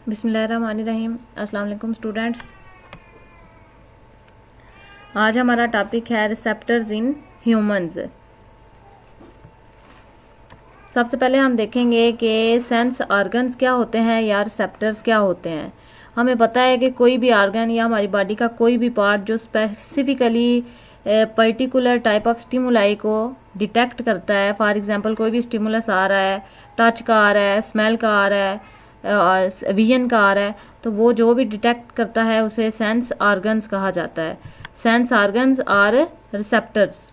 बिस्मिल्लाहिर्रहमानिर्रहीम। अस्सलाम वालेकुम स्टूडेंट्स। आज हमारा टॉपिक है रिसेप्टर्स इन ह्यूमंस। सबसे पहले हम देखेंगे कि सेंस ऑर्गन्स क्या होते हैं या रिसेप्टर्स क्या होते हैं। हमें पता है कि कोई भी ऑर्गन या हमारी बॉडी का कोई भी पार्ट जो specifically particular type of stimuli को डिटेक्ट करता है, फॉर एग्जांपल कोई भी स्टिमुलस आ रहा है, टच का आ रहा है, स्मेल का आ रहा है, विजन का आ रहा है, तो वो जो भी डिटेक्ट करता है उसे सेंस ऑर्गन्स कहा जाता है। सेंस ऑर्गन्स और रिसेप्टर्स।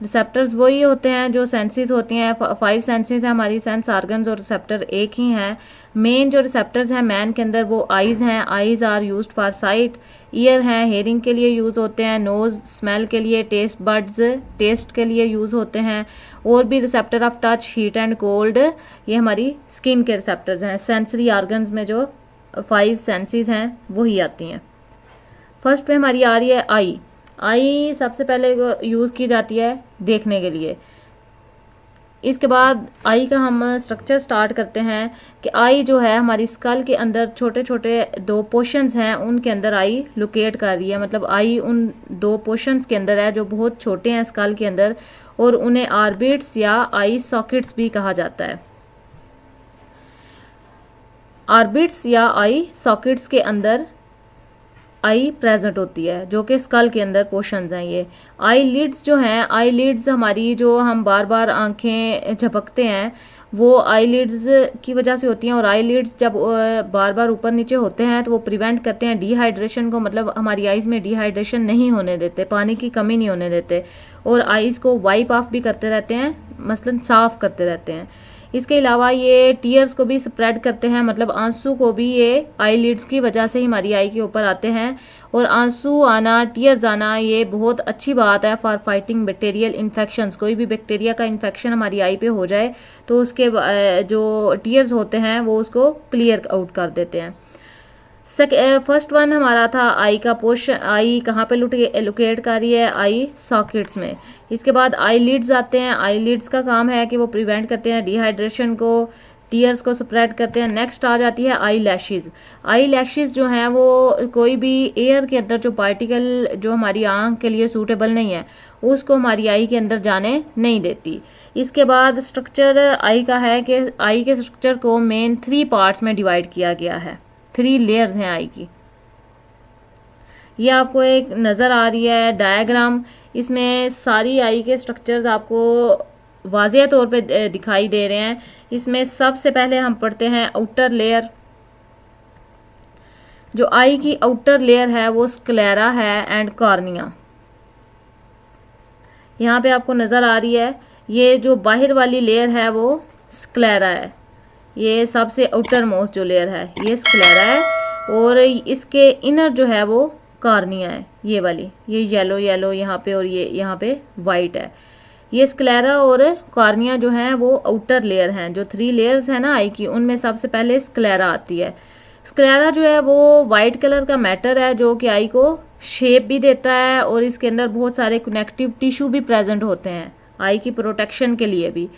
रिसेप्टर्स वही होते हैं जो सेंसेस होती हैं, 5 सेंसेस हैं हमारी। सेंस ऑर्गन्स और रिसेप्टर एक ही हैं। मेन जो रिसेप्टर्स हैं मैन के अंदर वो आईज हैं। Eyes are used for sight. Ear हैं, हेयरिंग के लिए यूज़ होते हैं। नोज स्मेल के लिए। टेस्ट बड्स टेस्ट के लिए यूज़ होते हैं। और भी receptor of touch, heat and cold, ये हमारी स्किन के रिसेप्टर्स हैं। सेंसरी ऑर्गन्स में जो 5 सेंसेस हैं वही आती हैं। फर्स्ट पे हमारी आ रही है आई। आई सबसे पहले यूज़ की जाती है देखने के लिए। इसके बाद आई का हम स्ट्रक्चर स्टार्ट करते हैं कि आई जो है हमारी स्कल के अंदर छोटे छोटे 2 पोर्शंस हैं, उनके अंदर आई लोकेट कर रही है। मतलब आई उन 2 पोर्शंस के अंदर है जो बहुत छोटे हैं स्कल के अंदर, और उन्हें ऑर्बिट्स या आई सॉकेट्स भी कहा जाता है। ऑर्बिट्स या आई सॉकेट्स के अंदर आई प्रेजेंट होती है जो कि स्कल के अंदर पोर्शंस हैं। ये आई लिड्स जो हैं, आई लिड्स हमारी जो हम बार बार आंखें झपकते हैं वो आई लिड्स की वजह से होती हैं। और आई लिड्स जब बार बार ऊपर नीचे होते हैं तो वो प्रिवेंट करते हैं डिहाइड्रेशन को। मतलब हमारी आइज़ में डिहाइड्रेशन नहीं होने देते, पानी की कमी नहीं होने देते। और आइज़ को वाइप ऑफ भी करते रहते हैं, मसलन साफ करते रहते हैं। इसके अलावा ये टीयर्स को भी स्प्रेड करते हैं। मतलब आंसू को भी ये आई लिड्स की वजह से ही हमारी आई के ऊपर आते हैं। और आंसू आना, टीयर्स आना, ये बहुत अच्छी बात है फॉर फाइटिंग बैक्टीरियल इन्फेक्शंस। कोई भी बैक्टीरिया का इन्फेक्शन हमारी आई पे हो जाए तो उसके जो टीयर्स होते हैं वो उसको क्लियर आउट कर देते हैं। फर्स्ट वन हमारा था आई का पोर्शन। आई कहाँ पे लोकेट कर रही है? आई सॉकेट्स में। इसके बाद आई लिड्स आते हैं। आई लिड्स का काम है कि वो प्रिवेंट करते हैं डिहाइड्रेशन को, टीयर्स को स्प्रेड करते हैं। नेक्स्ट आ जाती है आई लैशेज। आई लैशेज जो हैं वो कोई भी एयर के अंदर जो पार्टिकल जो हमारी आंख के लिए सूटेबल नहीं है उसको हमारी आई के अंदर जाने नहीं देती। इसके बाद स्ट्रक्चर आई का है कि आई के स्ट्रक्चर को मेन 3 पार्ट्स में डिवाइड किया गया है। 3 लेयर्स हैं आई की। ये आपको एक नज़र आ रही है डायग्राम। इसमें सारी आई के स्ट्रक्चर्स आपको वाज़ेह तौर पे दिखाई दे रहे हैं। इसमें सबसे पहले हम पढ़ते हैं आउटर लेयर। जो आई की आउटर लेयर है वो स्क्लेरा है एंड कॉर्निया। यहाँ पे आपको नज़र आ रही है। ये जो बाहर वाली लेयर है वो स्क्लेरा है। ये सबसे आउटर मोस्ट जो लेयर है ये स्क्लेरा है। और इसके इनर जो है वो कॉर्निया है, ये वाली। ये येलो येलो यहाँ पे, और ये यहाँ पे वाइट है। ये स्क्लेरा और कॉर्निया जो है वो आउटर लेयर हैं। जो 3 लेयर्स हैं ना आई की, उनमें सबसे पहले स्क्लेरा आती है। स्क्लेरा जो है वो वाइट कलर का मैटर है जो कि आई को शेप भी देता है, और इसके अंदर बहुत सारे कनेक्टिव टिश्यू भी प्रेजेंट होते हैं आई की प्रोटेक्शन के लिए भी।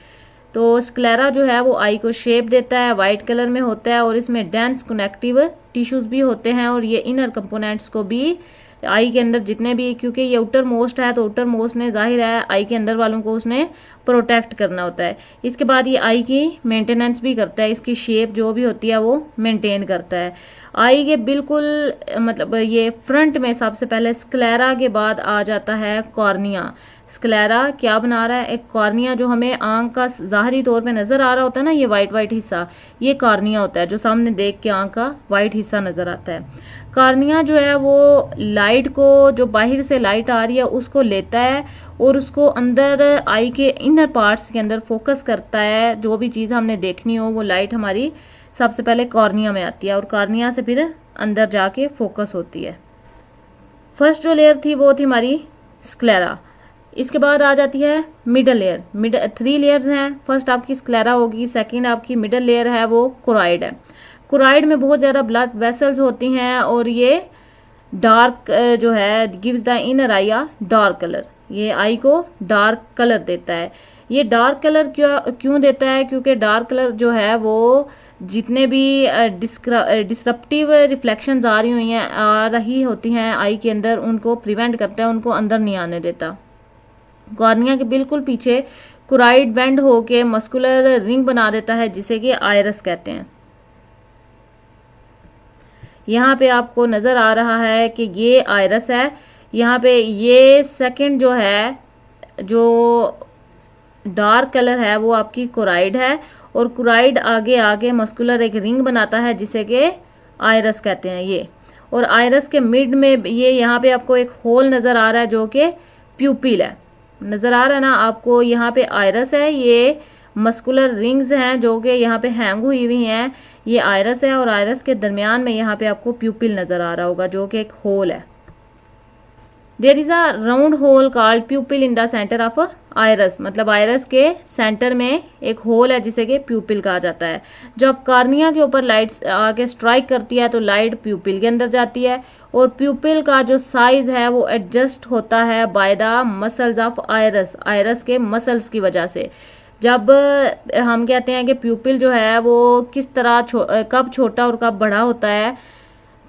तो स्क्लेरा जो है वो आई को शेप देता है, वाइट कलर में होता है, और इसमें डेंस कनेक्टिव टिश्यूज भी होते हैं। और ये इनर कंपोनेंट्स को भी आई के अंदर जितने भी, क्योंकि ये आउटर मोस्ट है तो आउटर मोस्ट ने जाहिर है आई के अंदर वालों को उसने प्रोटेक्ट करना होता है। इसके बाद ये आई की मेंटेनेंस भी करता है, इसकी शेप जो भी होती है वो मेंटेन करता है। आई के बिल्कुल मतलब ये फ्रंट में सबसे पहले स्क्लेरा के बाद आ जाता है कॉर्निया। स्क्लेरा क्या बना रहा है? एक कॉर्निया जो हमें आंख का ज़ाहरी तौर पे नज़र आ रहा होता है ना, ये वाइट वाइट हिस्सा, ये कॉर्निया होता है जो सामने देख के आंख का वाइट हिस्सा नज़र आता है। कॉर्निया जो है वो लाइट को, जो बाहर से लाइट आ रही है उसको लेता है और उसको अंदर आई के इनर पार्ट्स के अंदर फोकस करता है। जो भी चीज़ हमने देखनी हो वो लाइट हमारी सबसे पहले कॉर्निया में आती है और कॉर्निया से फिर अंदर जाके फोकस होती है। फर्स्ट जो लेयर थी वो थी हमारी स्क्लेरा। इसके बाद आ जाती है मिडल लेयर। 3 लेयर्स हैं। फर्स्ट आपकी स्क्लेरा होगी, सेकंड आपकी मिडल लेयर है वो कोराइड है। कोराइड में बहुत ज़्यादा ब्लड वेसल्स होती हैं और ये डार्क जो है gives the inner eye a dark colour. ये आई को डार्क कलर देता है। ये डार्क कलर क्यों देता है? क्योंकि डार्क कलर जो है वो जितने भी डिस्रप्टिव रिफ्लेक्शंस आ रही होती हैं आई के अंदर, उनको प्रिवेंट करता है, उनको अंदर नहीं आने देता। कॉर्निया के बिल्कुल पीछे कुराइड बेंड होके मस्कुलर रिंग बना देता है जिसे कि आयरस कहते हैं। यहाँ पे आपको नजर आ रहा है कि ये आयरस है। यहाँ पे ये सेकंड जो है, जो डार्क कलर है वो आपकी कुराइड है, और कुराइड आगे आगे मस्कुलर एक रिंग बनाता है जिसे कि आयरस कहते हैं ये। और आयरस के मिड में ये यहाँ पे आपको एक होल नजर आ रहा है जो कि प्यूपिल है। नजर आ रहा है ना आपको, यहाँ पे आयरस है, ये मस्कुलर रिंग्स हैं जो कि यहाँ पे हैंग हुई हुई हैं, ये आयरस है, और आयरस के दरमियान में यहाँ पे आपको प्यूपिल नजर आ रहा होगा जो कि एक होल है। There is a round hole called pupil in the centre of iris, मतलब आयरस के सेंटर में एक होल है जिसे कि प्यूपिल कहा जाता है। जब कॉर्निया के ऊपर लाइट आके स्ट्राइक करती है तो लाइट प्यूपिल के अंदर जाती है, और प्यूपिल का जो साइज है वो एडजस्ट होता है by the muscles of iris, iris के मसल्स की वजह से। जब हम कहते हैं कि प्यूपिल जो है वो किस तरह कब छोटा और कब बड़ा होता है,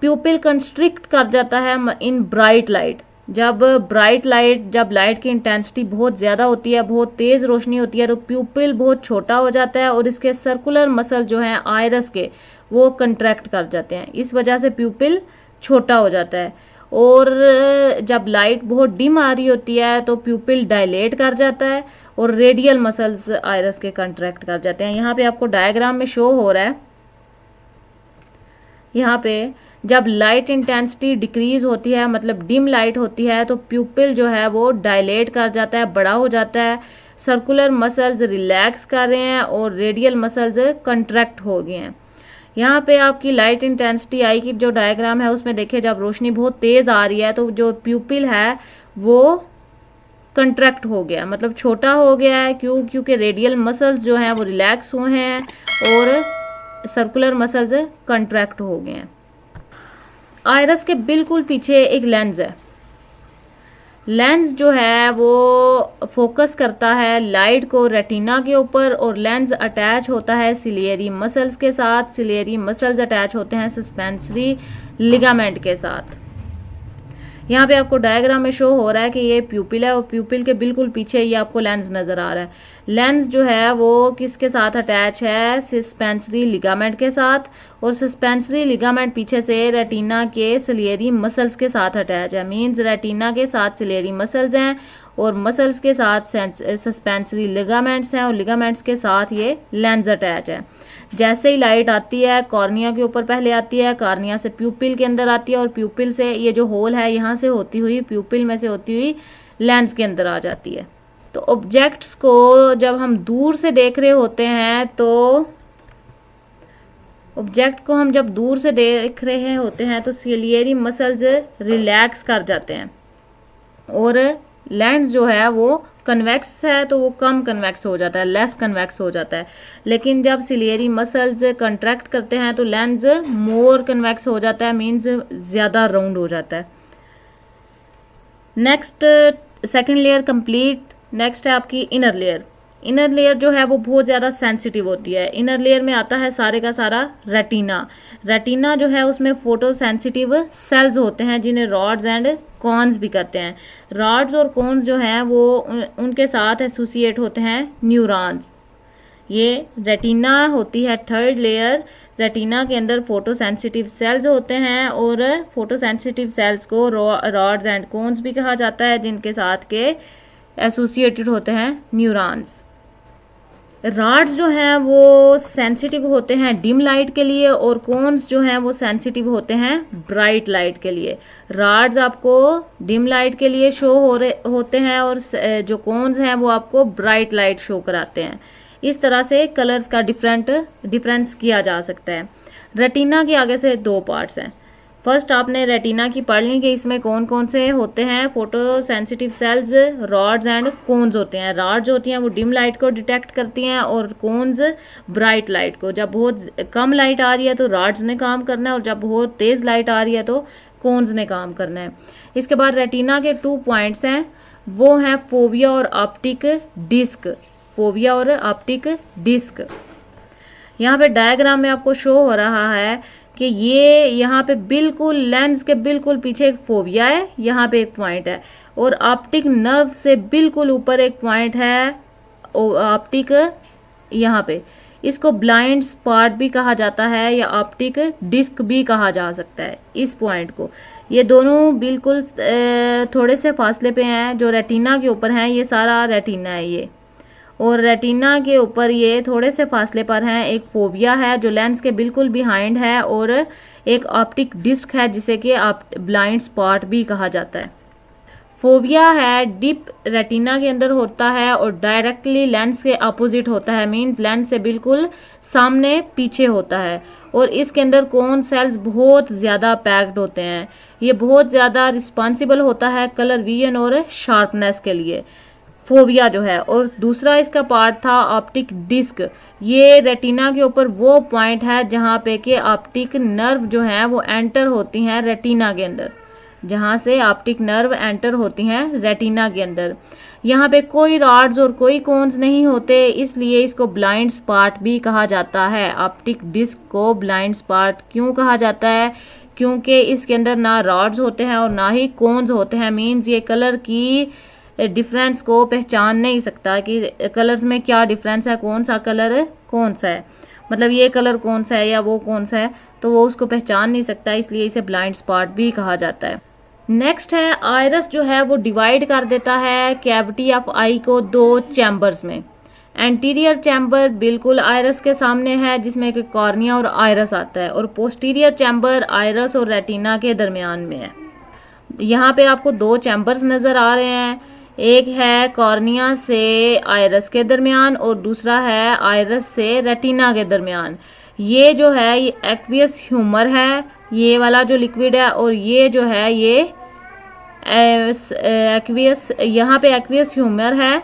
प्यूपिल कंस्ट्रिक्ट कर जाता है इन ब्राइट लाइट। जब लाइट की इंटेंसिटी बहुत ज़्यादा होती है, बहुत तेज़ रोशनी होती है, तो प्यूपिल बहुत छोटा हो जाता है और इसके सर्कुलर मसल जो हैं आयरस के वो कंट्रैक्ट कर जाते हैं, इस वजह से प्यूपिल छोटा हो जाता है। और जब लाइट बहुत डिम आ रही होती है तो प्यूपिल डायलेट कर जाता है और रेडियल मसल्स आयरस के कंट्रैक्ट कर जाते हैं। यहाँ पे आपको डायग्राम में शो हो रहा है, यहाँ पे जब लाइट इंटेंसिटी डिक्रीज होती है, मतलब डिम लाइट होती है, तो प्यूपिल जो है वो डायलेट कर जाता है, बड़ा हो जाता है, सर्कुलर मसल्स रिलैक्स कर रहे हैं और रेडियल मसल्स कंट्रैक्ट हो गए हैं। यहाँ पे आपकी लाइट इंटेंसिटी आई की जो डायग्राम है उसमें देखिए, जब रोशनी बहुत तेज आ रही है तो जो प्यूपिल है वो कंट्रैक्ट हो गया, मतलब छोटा हो गया है। क्योंकि रेडियल मसल्स जो हैं वो रिलैक्स हुए हैं और सर्कुलर मसल्स कंट्रैक्ट हो गए हैं। आयरस के बिल्कुल पीछे एक लेंस है। लेंस जो है वो फोकस करता है लाइट को रेटिना के ऊपर, और लेंस अटैच होता है सिलियरी मसल्स के साथ। सिलियरी मसल्स अटैच होते हैं सस्पेंसरी लिगामेंट के साथ। यहाँ पे आपको डायग्राम में शो हो रहा है कि ये प्यूपिल है और प्यूपिल के बिल्कुल पीछे ये आपको लेंस नजर आ रहा है। लेंस जो है वो किसके साथ अटैच है, सस्पेंसरी लिगामेंट के साथ, और सस्पेंसरी लिगामेंट पीछे से रेटिना के सिलियरी मसल्स के साथ अटैच है। मींस रेटिना के साथ सिलियरी मसल्स हैं और मसल्स के साथ सस्पेंसरी लिगामेंट्स हैं, और लिगामेंट्स के साथ ये लेंस अटैच है। जैसे ही लाइट आती है कॉर्निया के ऊपर पहले आती है, कॉर्निया से प्यूपिल के अंदर आती है, और प्यूपिल से ये जो होल है यहाँ से होती हुई प्यूपिल में से होती हुई लेंस के अंदर आ जाती है। तो ऑब्जेक्ट्स को जब हम दूर से देख रहे होते हैं तो ऑब्जेक्ट को हम जब दूर से देख रहे होते हैं तो सिलियरी मसल्स रिलैक्स कर जाते हैं, और लेंस जो है वो कन्वेक्स है तो वो कम कन्वेक्स हो जाता है, लेस कन्वेक्स हो जाता है। लेकिन जब सिलियरी मसल्स कंट्रैक्ट करते हैं तो लेंस मोर कन्वेक्स हो जाता है, मींस ज़्यादा राउंड हो जाता है। Next second layer complete. Next है आपकी इनर लेयर। इनर लेयर जो है वो बहुत ज़्यादा सेंसिटिव होती है। इनर लेयर में आता है सारे का सारा रेटिना। रेटिना जो है उसमें फोटो सेंसिटिव सेल्स होते हैं जिन्हें रॉड्स एंड कॉन्स भी कहते हैं। रॉड्स और कॉन्स जो हैं वो उनके साथ एसोसिएट होते हैं न्यूरॉन्स। ये रेटिना होती है थर्ड लेयर। रेटिना के अंदर फोटो सेंसिटिव सेल्स होते हैं और फोटो सेंसिटिव सेल्स को रॉड्स एंड कॉन्स भी कहा जाता है, जिनके साथ के एसोसिएटेड होते हैं न्यूरॉन्स। रॉड्स जो हैं वो सेंसिटिव होते हैं डिम लाइट के लिए, और कोन्स जो हैं वो सेंसिटिव होते हैं ब्राइट लाइट के लिए। रॉड्स आपको डिम लाइट के लिए शो होते हैं और जो कोन्स हैं वो आपको ब्राइट लाइट शो कराते हैं। इस तरह से कलर्स का डिफरेंस किया जा सकता है। रेटिना के आगे से दो पार्ट्स हैं। फर्स्ट आपने रेटिना की पढ़ ली कि इसमें कौन कौन से होते हैं, photo sensitive cells, rods and cones होते हैं। रॉड्स होती हैं वो डिम लाइट को डिटेक्ट करती हैं और कोन्स ब्राइट लाइट को। जब बहुत कम लाइट आ रही है तो रॉड्स ने काम करना है, और जब बहुत तेज लाइट आ रही है तो कोन्स ने काम करना है। इसके बाद रेटिना के 2 पॉइंट्स हैं, वो हैं फोविया और ऑप्टिक डिस्क। फोविया और ऑप्टिक डिस्क। यहाँ पे डायग्राम में आपको शो हो रहा है कि ये यहाँ पे बिल्कुल लेंस के बिल्कुल पीछे एक फोविया है, यहाँ पे एक पॉइंट है, और ऑप्टिक नर्व से बिल्कुल ऊपर एक पॉइंट है ऑप्टिक यहाँ पे। इसको ब्लाइंड स्पॉट भी कहा जाता है या ऑप्टिक डिस्क भी कहा जा सकता है इस पॉइंट को। ये दोनों बिल्कुल थोड़े से फासले पे हैं, जो रेटिना के ऊपर हैं, ये सारा रेटिना है ये, और रेटिना के ऊपर ये थोड़े से फासले पर हैं एक फोविया है जो लेंस के बिल्कुल बिहाइंड है, और एक ऑप्टिक डिस्क है जिसे कि ब्लाइंड स्पॉट भी कहा जाता है। फोविया है डीप रेटिना के अंदर होता है और डायरेक्टली लेंस के अपोजिट होता है, मीन्स लेंस से बिल्कुल सामने पीछे होता है, और इसके अंदर कोन सेल्स बहुत ज़्यादा पैक्ड होते हैं। ये बहुत ज़्यादा रिस्पॉन्सिबल होता है कलर विजन और शार्पनेस के लिए, फोविया जो है। और दूसरा इसका पार्ट था ऑप्टिक डिस्क। ये रेटिना के ऊपर वो पॉइंट है जहाँ पे कि ऑप्टिक नर्व जो है वो एंटर होती हैं रेटिना के अंदर, जहाँ से ऑप्टिक नर्व एंटर होती हैं रेटिना के अंदर। यहाँ पे कोई रॉड्स और कोई कोन्स नहीं होते, इसलिए इसको ब्लाइंड स्पॉट भी कहा जाता है। ऑप्टिक डिस्क को ब्लाइंड स्पॉट क्यों कहा जाता है? क्योंकि इसके अंदर ना रॉड्स होते हैं और ना ही कोन्स होते हैं, मीन्स ये कलर की डिफरेंस को पहचान नहीं सकता कि कलर्स में क्या डिफरेंस है, कौन सा कलर कौन सा है, मतलब ये कलर कौन सा है या वो कौन सा है, तो वो उसको पहचान नहीं सकता, इसलिए इसे ब्लाइंड स्पॉट भी कहा जाता है। नेक्स्ट है आइरस जो है वो डिवाइड कर देता है कैविटी ऑफ आई को दो चैम्बर्स में। एंटीरियर चैम्बर बिल्कुल आइरस के सामने है जिसमें कि कॉर्निया और आइरस आता है, और पोस्टीरियर चैम्बर आइरस और रेटिना के दरमियान में है। यहाँ पे आपको दो चैम्बर्स नजर आ रहे हैं, एक है कॉर्निया से आइरस के दरमियान और दूसरा है आइरस से रेटिना के दरमियान। ये जो है ये एक्वियस ह्यूमर है, ये वाला जो लिक्विड है, और ये जो है ये एक्वियस, यहाँ पे एक्वियस ह्यूमर है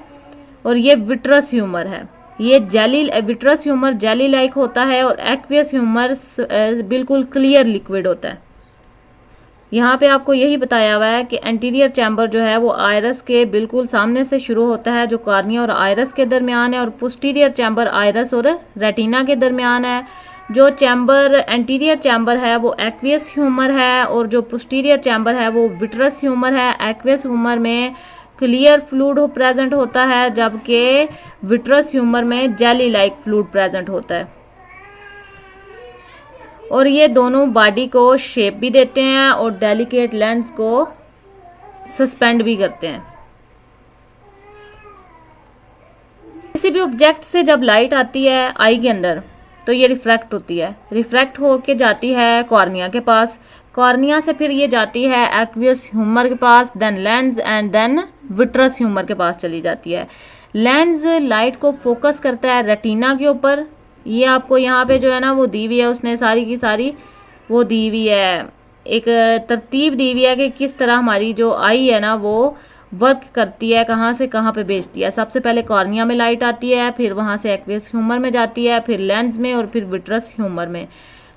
और ये विट्रस ह्यूमर है। ये jelly, vitreous humour jelly like होता है और एक्वियस ह्यूमर बिल्कुल क्लियर लिक्विड होता है। यहाँ पे आपको यही बताया हुआ है कि एंटीरियर चैम्बर जो है वो आइरस के बिल्कुल सामने से शुरू होता है जो कॉर्निया और आइरस के दरमियान है, और पोस्टीरियर चैम्बर आइरस और रेटिना के दरमियान है। जो चैम्बर एंटीरियर चैम्बर है वो एक्वियस ह्यूमर है और जो पोस्टीरियर चैम्बर है वो विट्रस ह्यूमर है। एक्वियस ह्यूमर में क्लियर फ्लूइड प्रेजेंट होता है, जबकि विट्रस ह्यूमर में जेली लाइक फ्लूइड प्रेजेंट होता है। और ये दोनों बॉडी को शेप भी देते हैं और डेलिकेट लेंस को सस्पेंड भी करते हैं। किसी भी ऑब्जेक्ट से जब लाइट आती है आई के अंदर तो ये रिफ्रैक्ट होती है, रिफ्रैक्ट होके जाती है कॉर्निया के पास, कॉर्निया से फिर ये जाती है एक्वियस ह्यूमर के पास, then lens and then vitreous humour के पास चली जाती है। लेंस लाइट को फोकस करता है रेटिना के ऊपर। ये आपको यहाँ पे जो है ना वो दी हुई है, उसने सारी की सारी वो दी हुई है, एक तरतीब दी हुई है कि किस तरह हमारी जो आई है ना वो वर्क करती है, कहाँ से कहाँ पे भेजती है। सबसे पहले कॉर्निया में लाइट आती है, फिर वहाँ से एक्वियस ह्यूमर में जाती है, फिर लेंस में और फिर विट्रस ह्यूमर में।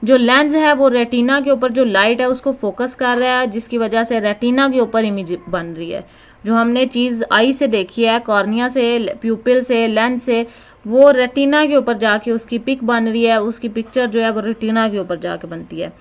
जो लेंस है वो रेटिना के ऊपर जो लाइट है उसको फोकस कर रहा है, जिसकी वजह से रेटिना के ऊपर इमेज बन रही है। जो हमने चीज़ आई से देखी है, कॉर्निया से, प्यूपिल से, लेंस से, वो रेटिना के ऊपर जाके उसकी पिक बन रही है, उसकी पिक्चर जो है वो रेटिना के ऊपर जाके बनती है।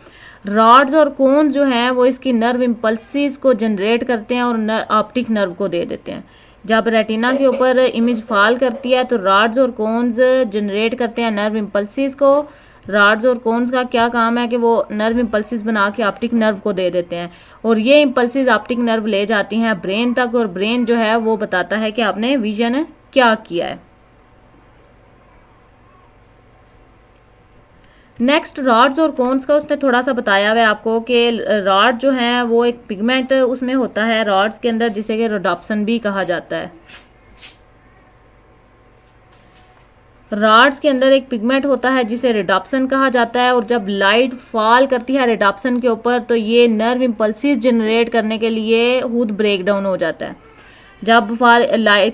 रॉड्स और कोन जो हैं वो इसकी नर्व इम्पल्सिस को जनरेट करते हैं और ऑप्टिक नर्व को दे देते हैं। जब रेटिना के ऊपर इमेज फॉल करती है तो रॉड्स और कोन्स जनरेट करते हैं नर्व इम्पल्सिस को। रॉड्स और कोन्स का क्या काम है कि वो नर्व इम्पल्सिस बना के ऑप्टिक नर्व को दे देते हैं, और ये इम्पल्सिस ऑप्टिक नर्व ले जाती हैं ब्रेन तक, और ब्रेन जो है वो बताता है कि आपने विजन क्या किया है। नेक्स्ट रॉड्स और कोन्स का उसने थोड़ा सा बताया हुआ है आपको कि रॉड जो है वो एक पिगमेंट उसमें होता है रॉड्स के अंदर, जिसे कि रोडोप्सिन भी कहा जाता है। रॉड्स के अंदर एक पिगमेंट होता है जिसे रेडोप्सिन कहा जाता है, और जब लाइट फॉल करती है रेडोप्सिन के ऊपर तो ये नर्व इम्पल्सिस जनरेट करने के लिए खुद ब्रेक डाउन हो जाता है। जब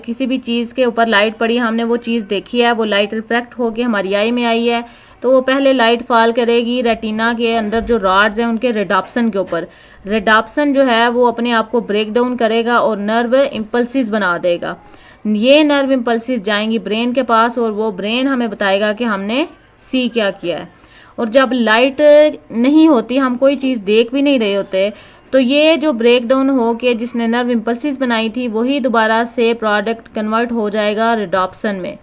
किसी भी चीज़ के ऊपर लाइट पड़ी, हमने वो चीज़ देखी है, वो लाइट रिफ्लेक्ट होके हमारी आई में आई है, तो वो पहले लाइट फॉल करेगी रेटिना के अंदर जो रॉड्स हैं उनके रेडोप्सिन के ऊपर। रेडोप्सिन जो है वो अपने आप को ब्रेक डाउन करेगा और नर्व इम्पल्सिस बना देगा। ये नर्व इम्पल्सिस जाएंगी ब्रेन के पास और वो ब्रेन हमें बताएगा कि हमने सी क्या किया है। और जब लाइट नहीं होती, हम कोई चीज़ देख भी नहीं रहे होते, तो ये जो ब्रेक डाउन हो के जिसने नर्व इम्पल्सिस बनाई थी वही दोबारा से प्रोडक्ट कन्वर्ट हो जाएगा रिडॉप्सन में।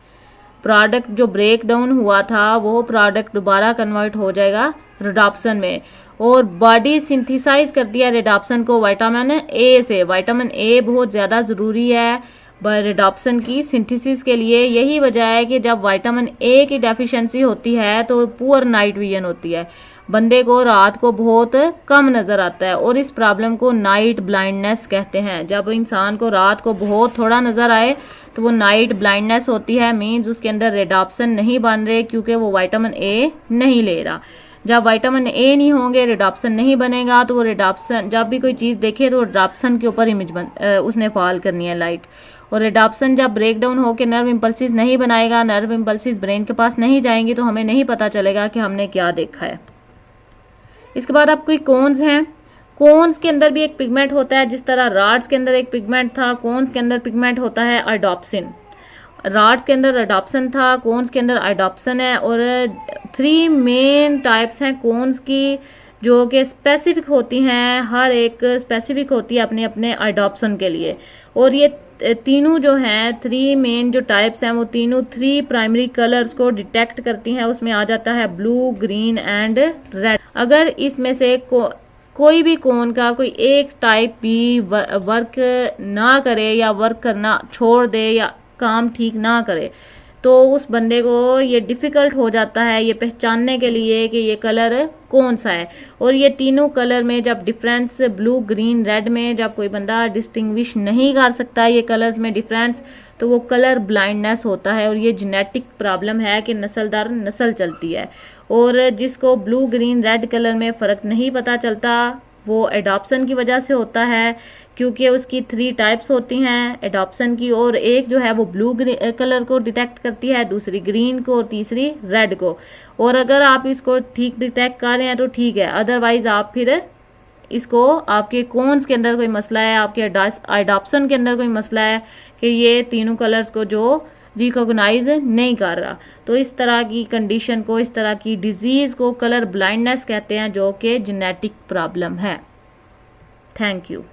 प्रोडक्ट जो ब्रेक डाउन हुआ था वो प्रोडक्ट दोबारा कन्वर्ट हो जाएगा रिडॉप्सन में। और बॉडी सिंथेसाइज करती है रिडॉप्सन को विटामिन ए से। विटामिन ए बहुत ज़्यादा ज़रूरी है रिडॉप्सन की सिंथेसिस के लिए। यही वजह है कि जब विटामिन ए की डेफिशिएंसी होती है तो पुअर नाइट विजन होती है, बंदे को रात को बहुत कम नज़र आता है, और इस प्रॉब्लम को नाइट ब्लाइंडनेस कहते हैं। जब इंसान को रात को बहुत थोड़ा नज़र आए तो वो नाइट ब्लाइंडनेस होती है, मीन्स उसके अंदर रिडॉप्सन नहीं बन रहे क्योंकि वो विटामिन ए नहीं ले रहा। जब विटामिन ए नहीं होंगे, रिडॉप्सन नहीं बनेगा, तो वो रिडॉप्सन जब भी कोई चीज़ देखे तो रिडॉप्सन के ऊपर इमेज उसने फॉल करनी है लाइट। और रिडॉप्सन जब ब्रेक डाउन होकर नर्व इम्पल्सिस नहीं बनाएगा, नर्व इम्पल्सिस ब्रेन के पास नहीं जाएंगी, तो हमें नहीं पता चलेगा कि हमने क्या देखा है। इसके बाद आपको कोन्स हैं। कोन्स के अंदर भी एक पिगमेंट होता है, जिस तरह रॉड्स के अंदर एक पिगमेंट था, कोन्स के अंदर पिगमेंट होता है आइडोप्सिन। रॉड्स के अंदर एडॉप्शन था, कोन्स के अंदर आइडोप्सिन है। और 3 मेन टाइप्स हैं कोन्स की, जो कि स्पेसिफिक होती हैं, हर एक स्पेसिफिक होती है अपने अपने आइडोप्सिन के लिए। और ये तीनों जो हैं 3 मेन जो टाइप्स हैं वो तीनों 3 प्राइमरी कलर्स को डिटेक्ट करती हैं। उसमें आ जाता है ब्लू, ग्रीन एंड रेड। अगर इसमें से कोई भी कोन का कोई एक टाइप भी वर्क ना करे या वर्क करना छोड़ दे या काम ठीक ना करे, तो उस बंदे को ये डिफ़िकल्ट हो जाता है ये पहचानने के लिए कि ये कलर कौन सा है। और ये तीनों कलर में जब डिफरेंस ब्लू, ग्रीन, रेड में जब कोई बंदा डिस्टिंग्विश नहीं कर सकता ये कलर्स में डिफरेंस, तो वो कलर ब्लाइंडनेस होता है। और ये जेनेटिक प्रॉब्लम है कि नस्ल दर नस्ल चलती है। और जिसको ब्लू, ग्रीन, रेड कलर में फ़र्क नहीं पता चलता, वो एडॉप्शन की वजह से होता है, क्योंकि उसकी 3 टाइप्स होती हैं एडॉप्शन की। और एक जो है वो ब्लू कलर को डिटेक्ट करती है, दूसरी ग्रीन को और तीसरी रेड को। और अगर आप इसको ठीक डिटेक्ट कर रहे हैं तो ठीक है, अदरवाइज आप फिर इसको आपके कोन्स के अंदर कोई मसला है, आपके एडॉप्शन के अंदर कोई मसला है कि ये तीनों कलर्स को जो रिकॉग्नाइज नहीं कर रहा, तो इस तरह की कंडीशन को, इस तरह की डिजीज़ को कलर ब्लाइंडनेस कहते हैं, जो कि जेनेटिक प्रॉब्लम है। Thank you.